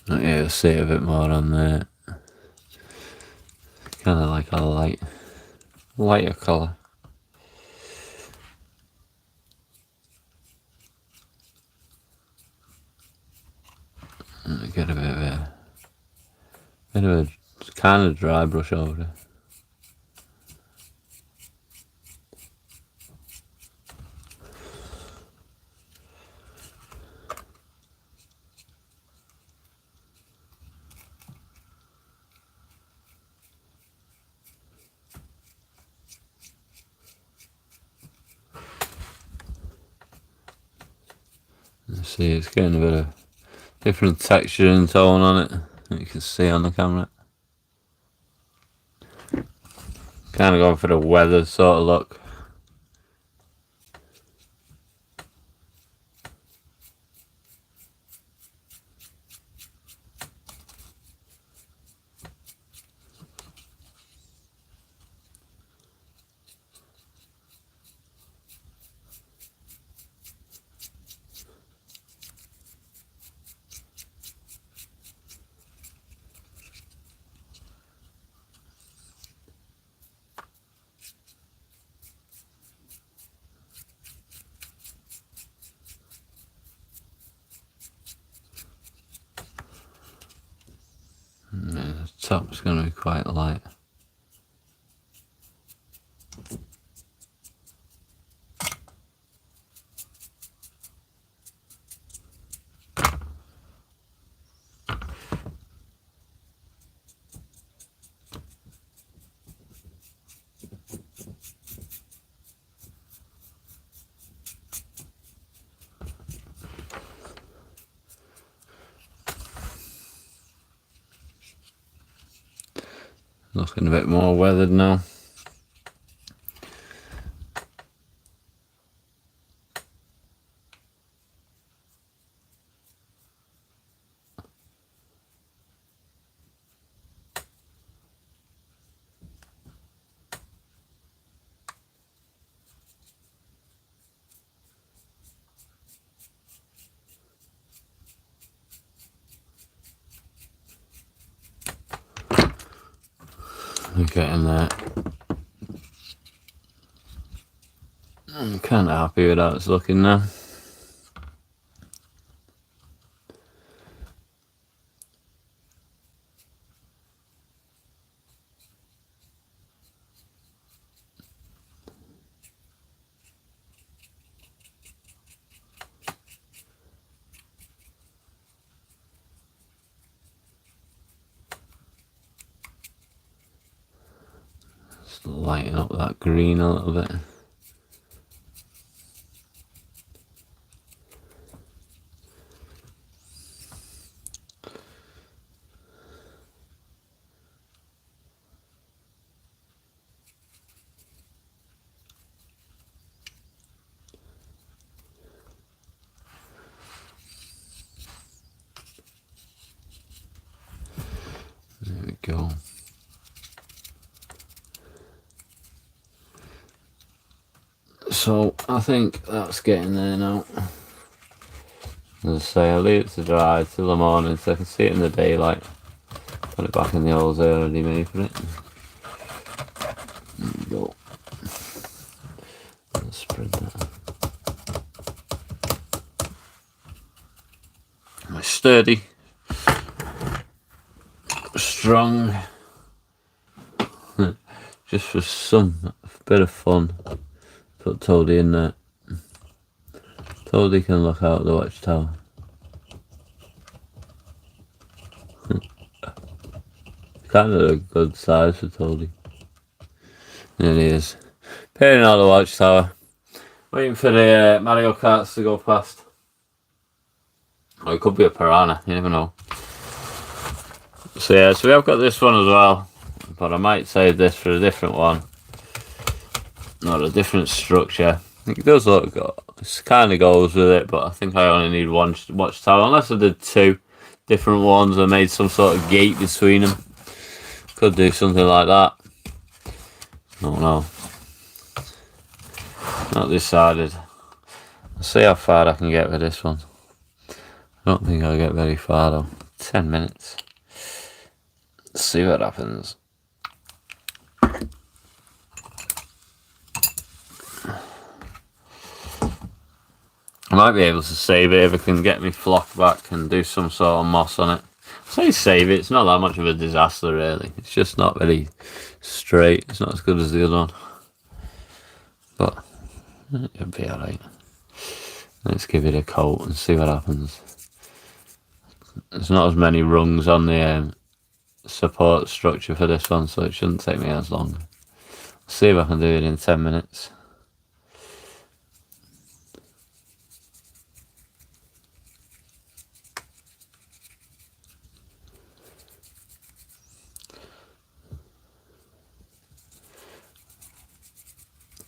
Yeah, you'll see it a bit more on there. Kind of like a lighter colour. And get a bit of a kind of dry brush over it. See, it's getting a bit of different texture and tone on it, that you can see on the camera. Kind of going for the weathered sort of look. Yeah, the top's going to be quite light. Looking a bit more weathered now. We're getting there. I'm kind of happy with how it's looking now. Just lighten up that green a little bit. There we go. So I think that's getting there now. As I say, I'll leave it to dry till the morning so I can see it in the daylight. Put it back in the holes I already made for it. There we go. Let's spread that. My sturdy, strong, just for some bit of fun. Put Toadie in there. Toadie can look out the watchtower. Kind of a good size for Toadie. There he is. Peering out the watchtower. Waiting for the Mario Karts to go past. Or it could be a piranha, you never know. So yeah, so we have got this one as well. But I might save this for a different one. Not a different structure. It does look good. It kind of goes with it, but I think I only need one watchtower. Unless I did two different ones and made some sort of gate between them. Could do something like that. Don't know. Not decided. I'll see how far I can get with this one. I don't think I'll get very far though. 10 minutes. Let's see what happens. I might be able to save it if I can get my flock back and do some sort of moss on it. I say save it, it's not that much of a disaster really. It's just not very straight. It's not as good as the other one. But it'll be alright. Let's give it a coat and see what happens. There's not as many rungs on the support structure for this one, so it shouldn't take me as long. See if I can do it in 10 minutes.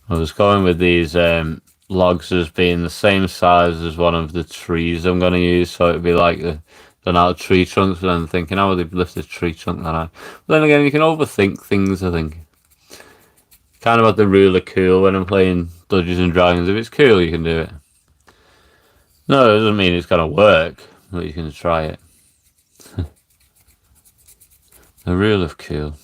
I was going with these logs as being the same size as one of the trees I'm going to use, so it'd be like done out of tree trunks, but then thinking, how would they lift a tree trunk that high? But then again, you can overthink things, I think. Kind of like the rule of cool when I'm playing Dungeons and Dragons. If it's cool, you can do it. No, it doesn't mean it's going to work, but you can try it. The rule of cool.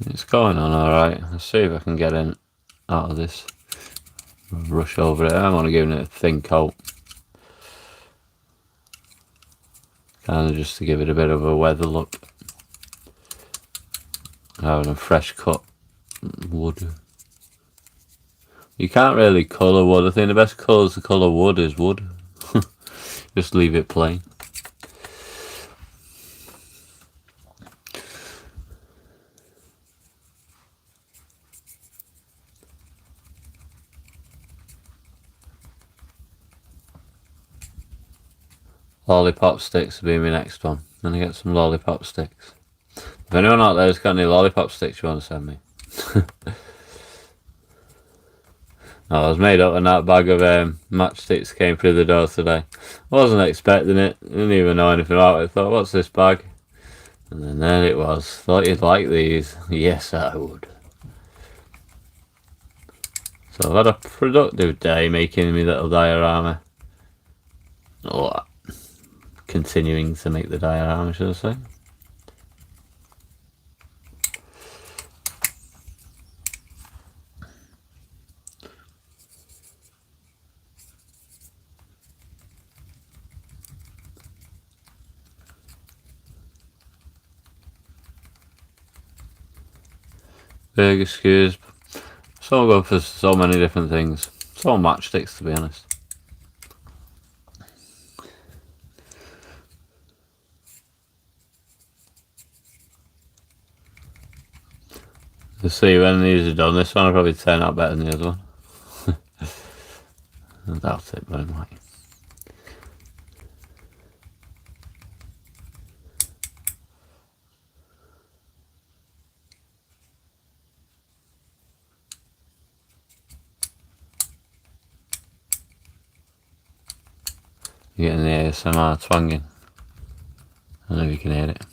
It's going on alright. Let's see if I can get in out of this. Rush over it. I'm only giving it a thin coat. Kind of just to give it a bit of a weather look. rather than fresh cut wood. You can't really colour wood. I think the best colours to colour wood is wood. Just leave it plain. Lollipop sticks will be my next one. I'm gonna get some lollipop sticks. If anyone out there's got any lollipop sticks you want to send me. I was made up when that bag of matchsticks came through the door today. I wasn't expecting it. I didn't even know anything about it. I thought, what's this bag? And then there it was. Thought you'd like these. Yes, I would. So I've had a productive day making my little diorama. Oh, continuing to make the diorama, should I say. Burger skewers. So good for so many different things. It's all matchsticks, to be honest. You'll see when these are done. This one will probably turn out better than the other one. I doubt it, but it might. You're getting the ASMR twanging. I don't know if you can hear it.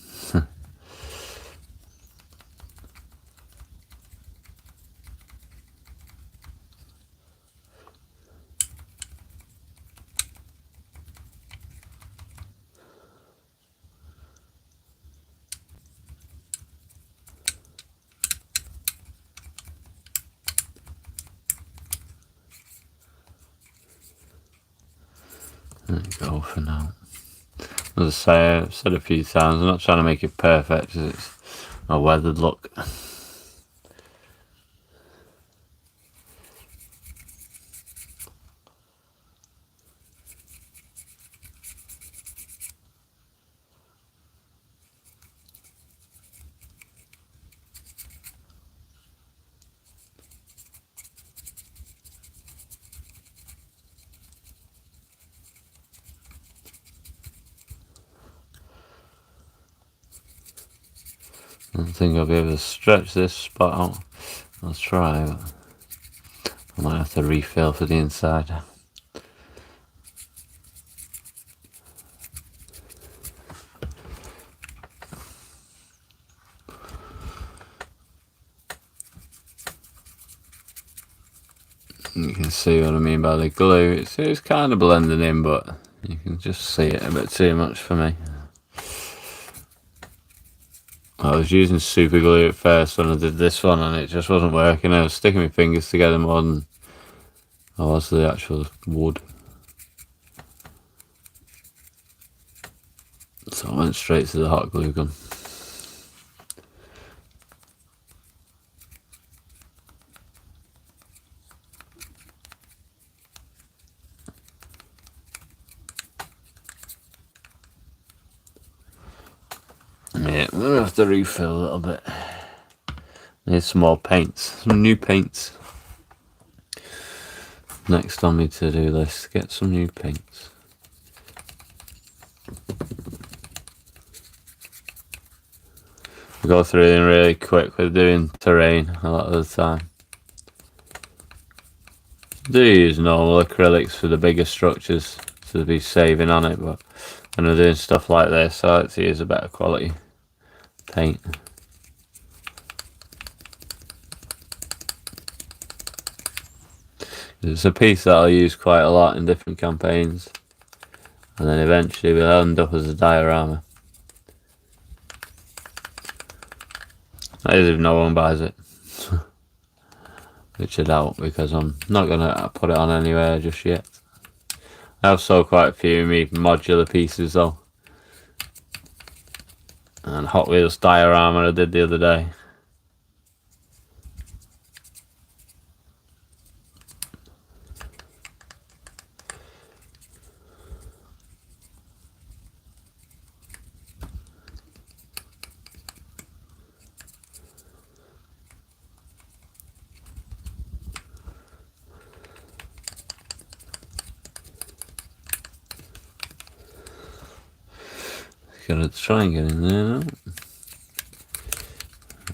There you go for now. As I say, I've said a few times, I'm not trying to make it perfect, because it's a weathered look. I don't think I'll be able to stretch this spot out. I'll try, but I might have to refill for the inside. You can see what I mean by the glue. It's kind of blending in, but you can just see it a bit too much for me. I was using super glue at first when I did this one, and it just wasn't working. I was sticking my fingers together more than I was the actual wood. So I went straight to the hot glue gun. Yeah, I'm going to have to refill a little bit. Need some more paints, some new paints. Next on my to-do list, get some new paints. We go through them really quick with doing terrain a lot of the time. I do use normal acrylics for the bigger structures to be saving on it, but when I'm doing stuff like this, I like to use a better quality paint. It's a piece that I'll use quite a lot in different campaigns, and then eventually we'll end up as a diorama. That is if no one buys it. Which I doubt, because I'm not going to put it on anywhere just yet. I have sold quite a few of me modular pieces though. And Hot Wheels diorama I did the other day. gotta try and get in there now.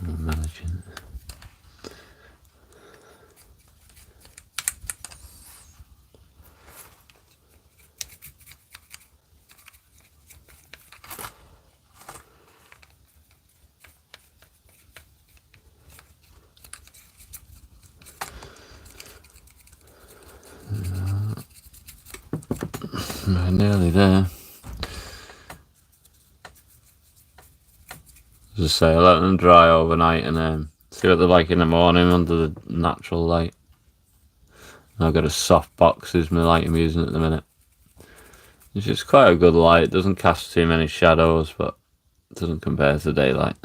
I'm managing. We're nearly there. As I say, I let them dry overnight and see what they're like in the morning under the natural light. I've got a soft box is my light I'm using at the minute. It's just quite a good light. It doesn't cast too many shadows, but it doesn't compare to daylight.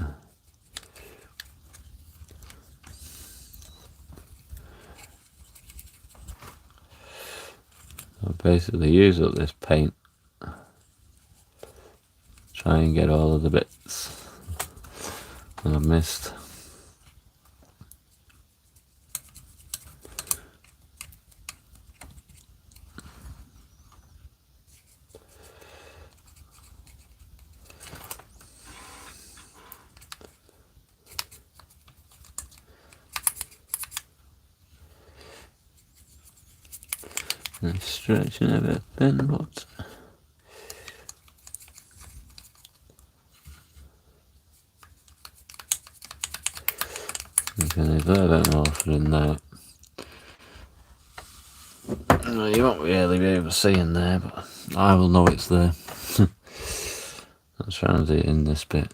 I'll basically use up this paint. Try and get all of the bits that I've missed. And stretching a bit thin, but okay, there's a little bit more for in there. No, you won't really be able to see in there, but I will know it's there. That's round it in this bit.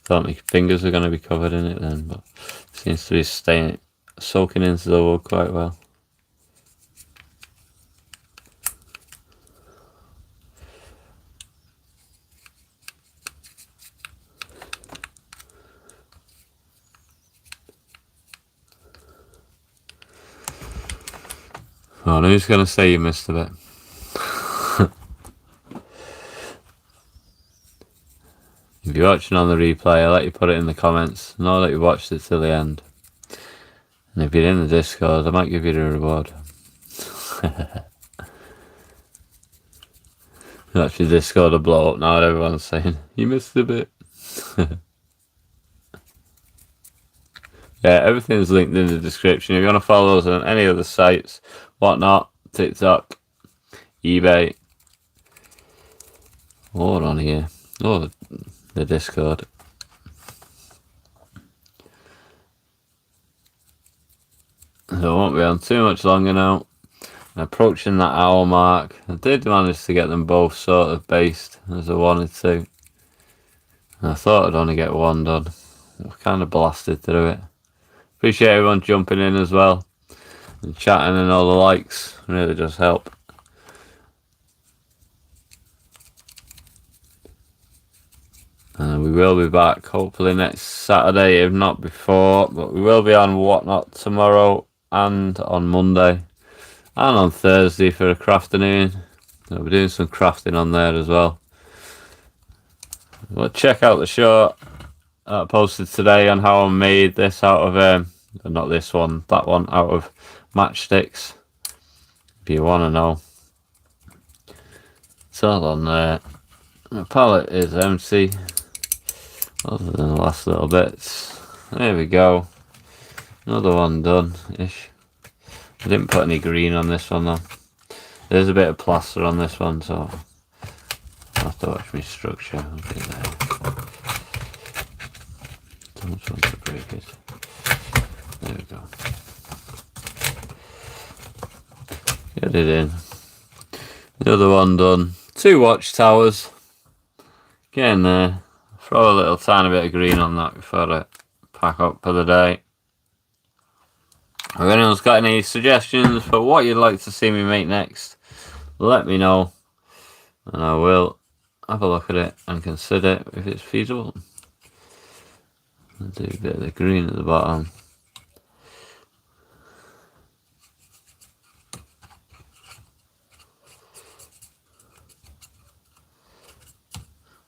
Thought my fingers were going to be covered in it then, but it seems to be soaking into the wood quite well. Oh, who's going to say you missed a bit? If you're watching on the replay, I'll let you put it in the comments. Know that you watched it till the end. And if you're in the Discord, I might give you the reward. Actually, Discord will blow up now. Everyone's saying, you missed a bit. Yeah, everything's linked in the description. If you want to follow us on any other sites, whatnot, TikTok, eBay, or on here, or the Discord. So I won't be on too much longer now. I'm approaching that hour mark. I did manage to get them both sort of based as I wanted to. And I thought I'd only get one done. I kind of blasted through it. Appreciate everyone jumping in as well. And chatting and all the likes. Really does help. And we will be back hopefully next Saturday, if not before. But we will be on Whatnot tomorrow and on Monday. And on Thursday for a crafting. I'll be doing some crafting on there as well. Well, check out the short I posted today on how I made this out of, not this one, that one, out of matchsticks. If you want to know. It's all on there. My palette is empty. Other than the last little bits. There we go. Another one done-ish. I didn't put any green on this one though. There's a bit of plaster on this one, so I'll have to watch my structure. I'll be there. Don't want to break it. There we go. Get it in. Another one done. 2 watchtowers. Getting there. Throw a little tiny bit of green on that before I pack up for the day. If anyone's got any suggestions for what you'd like to see me make next, let me know and I will have a look at it and consider if it's feasible. I'll do a bit of the green at the bottom.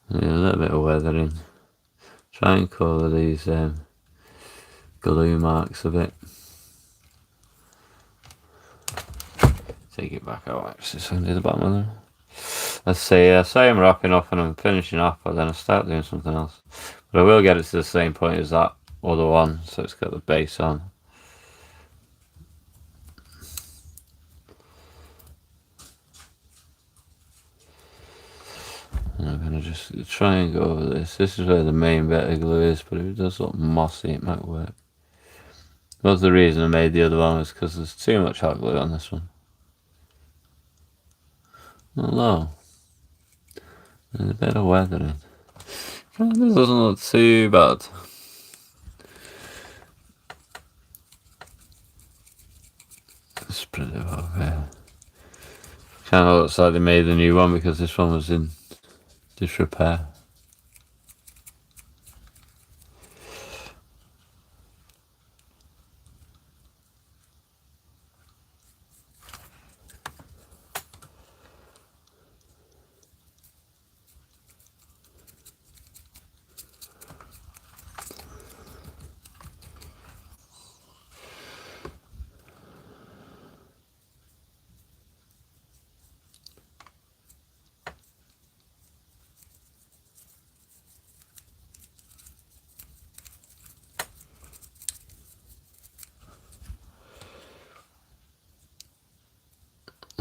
Yeah, a little bit of weathering. Try and colour these glue marks a bit. Take it back out actually, so I can do the bottom of them. Let's see, I say I'm wrapping up and I'm finishing up, but then I start doing something else. But I will get it to the same point as that other one, so it's got the base on. And I'm going to just try and go over this. This is where the main bit of glue is, but if it does look mossy, it might work. That's the reason I made the other one, was because there's too much hot glue on this one. Although, there's a bit of weathering. This doesn't look too bad. Spread it over here. Kind of looks like they made a new one because this one was in disrepair.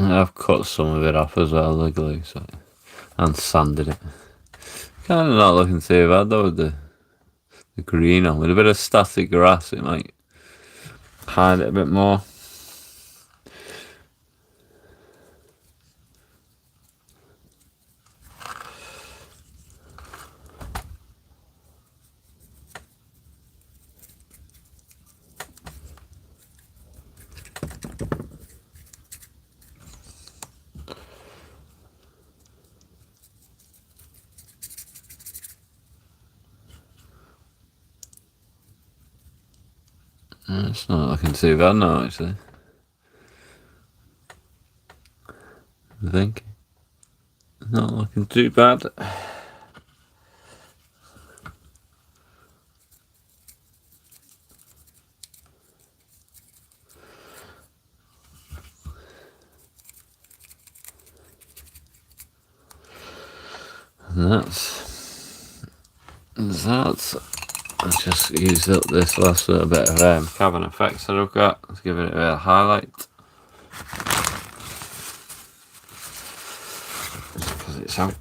I've cut some of it off as well, the glue, so, and sanded it. Kind of not looking too bad though with the green on. With a bit of static grass, it might hide it a bit more. It's not looking too bad now, actually. I think. Not looking too bad. And that's that. I just used up this last little bit of cabin effects that I've got to give it a bit of highlight. Just because it's out.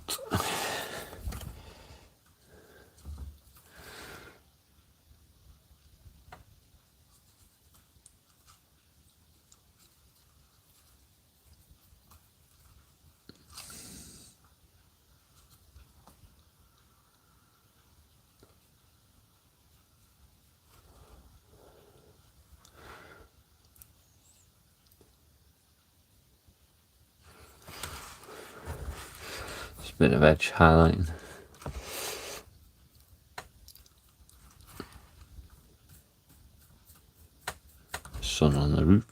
Bit of edge highlighting. Sun on the roof.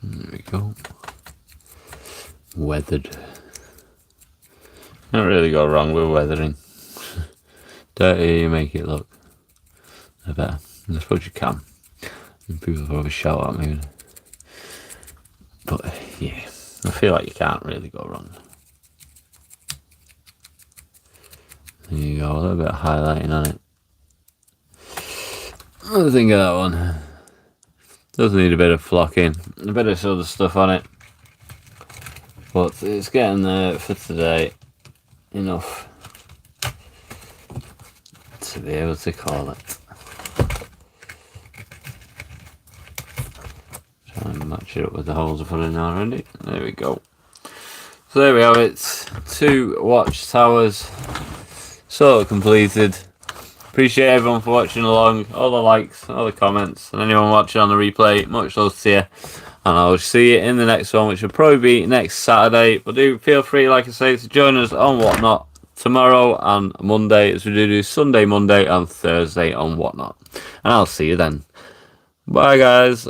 There we go. Weathered. Can't really go wrong with weathering. Dirty, you make it look better. I suppose you can. People probably shout at me. But yeah, I feel like you can't really go wrong. There you go, a little bit of highlighting on it. What do you think of that one? Does need a bit of flocking, a bit of other stuff on it. But it's getting there for today. Enough to be able to call it. Try and match it up with the holes I put in already. There we go. So there we have it. 2 watchtowers sort of completed. Appreciate everyone for watching along. All the likes, all the comments, and anyone watching on the replay. Much love to you. And I'll see you in the next one, which will probably be next Saturday. But do feel free, like I say, to join us on Whatnot tomorrow and Monday, as we do Sunday, Monday, and Thursday on Whatnot. And I'll see you then. Bye, guys.